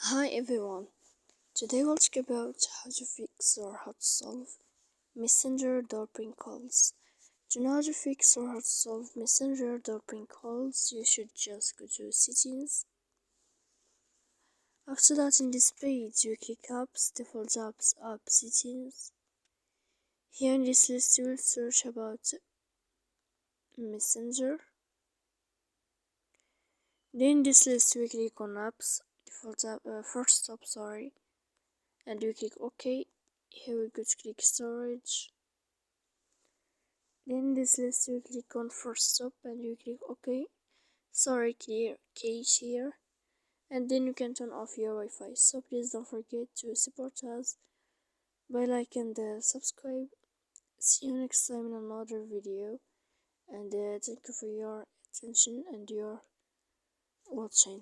Hi everyone, today we'll talk about how to fix or how to solve Messenger doorbell calls. To know how to fix or how to solve Messenger doorbell calls, you should just go to Settings. After that, in this page, you click Apps, Default Apps, App Settings. Here in this list, you will search about Messenger. Then in this list, we click on Apps, Default App, First Stop, and we click OK. Here we go to click Storage. Then in this list you click on First Stop and you click OK. Clear cache here, and then you can turn off your Wi-Fi. So please don't forget to support us by like and subscribe. See you next time in another video, and thank you for your attention and your watching.